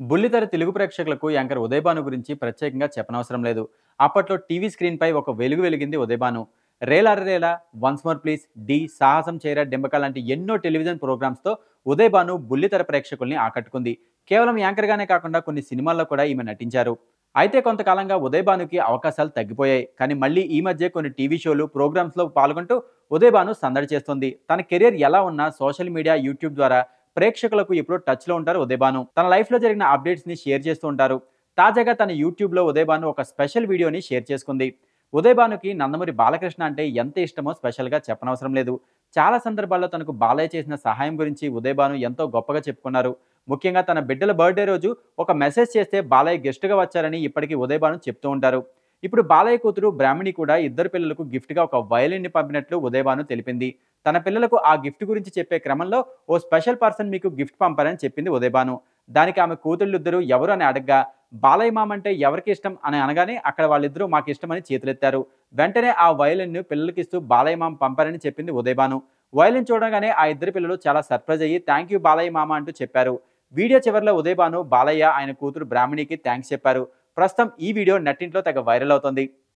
బుల్లితెర తెలుగు ప్రేక్షకులకు యాంకర్ ఉదయభాను గురించి ప్రత్యేకంగా చెప్పనవసరం లేదు. అప్పట్లో టీవీ స్క్రీన్‌పై ఒక వెలుగు వెలిగింది Udayabhanu. 'Rela అరెరేలా', 'once more please', 'ఢీ', 'సాహసం చేయరా డెంబక' లాంటి ఎన్నో టెలివిజన్ ప్రోగ్రామ్స్‌తో ఉదయభాను బుల్లితెర ప్రేక్షకుల్ని ఆకట్టుకుంది. కేవలం యాంకర్‌గానే కాకుండా కొన్ని సినిమాల్లో కూడా ఈమె నటించారు. అయితే కొంతకాలంగా ఉదయభానుకి అవకాశాలు తగ్గిపోయాయి. కానీ మళ్ళీ ఈ మధ్య కొన్ని టీవీ షోలు, ప్రోగ్రామ్స్‌లో పాల్గొంటూ ఉదయభాను సందడి చేస్తుంది. తన కెరియర్ ఎలా ఉన్నా సోషల్ మీడియా, యూట్యూబ్ ద్వారా ప్రేక్షకులకు ఎప్పుడూ టచ్‌లో ఉంటారు ఉదయభాను. తన లైఫ్‌లో జరిగిన అప్డేట్స్‌ని షేర్ చేస్తూ ఉంటారు. తాజాగా తన యూట్యూబ్‌లో ఉదయభాను ఒక స్పెషల్ వీడియోని షేర్ చేసుకుంది. ఉదయభానుకి నందమూరి బాలకృష్ణ అంటే ఎంత ఇష్టమో స్పెషల్‌గా చెప్పనవసరం లేదు. చాలా సందర్భాల్లో తనకు బాలయ్య చేసిన సహాయం గురించి ఉదయభాను ఎంతో గొప్పగా చెప్పుకున్నారు. ముఖ్యంగా తన బిడ్డల బర్త్‌డే రోజు ఒక మెసేజ్ చేస్తే బాలయ్య గెస్ట్‌గా వచ్చారని ఇప్పటికీ ఉదయభాను చెప్తూ ఉంటారు. ఇప్పుడు బాలయ్య కూతురు బ్రాహ్మిణి కూడా ఇద్దరు పిల్లలకు గిఫ్ట్‌గా ఒక వయలిన్‌ని పంపినట్లు ఉదయభాను తెలిపింది. తన పిల్లలకు ఆ గిఫ్ట్ గురించి చెప్పే క్రమంలో ఓ స్పెషల్ పర్సన్ మీకు గిఫ్ట్ పంపారని చెప్పింది ఉదయభాను. దానికి ఆమె కూతుళ్ళిద్దరూ ఎవరు అని అడగ్గా, బాలయ్య మామ అంటే ఎవరికి ఇష్టం అని అనగానే అక్కడ వాళ్ళిద్దరూ మాకిష్టమని చేతులెత్తారు. వెంటనే ఆ వయలిన్‌ను పిల్లలకిస్తూ బాలయ్య మామ పంపారని చెప్పింది ఉదయభాను. వయలిన్ చూడగానే ఆ ఇద్దరు పిల్లలు చాలా సర్ప్రైజ్ అయ్యి థాంక్ యూ బాలయ్య మామ అంటూ చెప్పారు. వీడియో చివరిలో ఉదయభాను బాలయ్య, ఆయన కూతురు బ్రాహ్మణికి థాంక్స్ చెప్పారు. ప్రస్తుతం ఈ వీడియో నెట్టింట్లో తెగ వైరల్ అవుతోంది.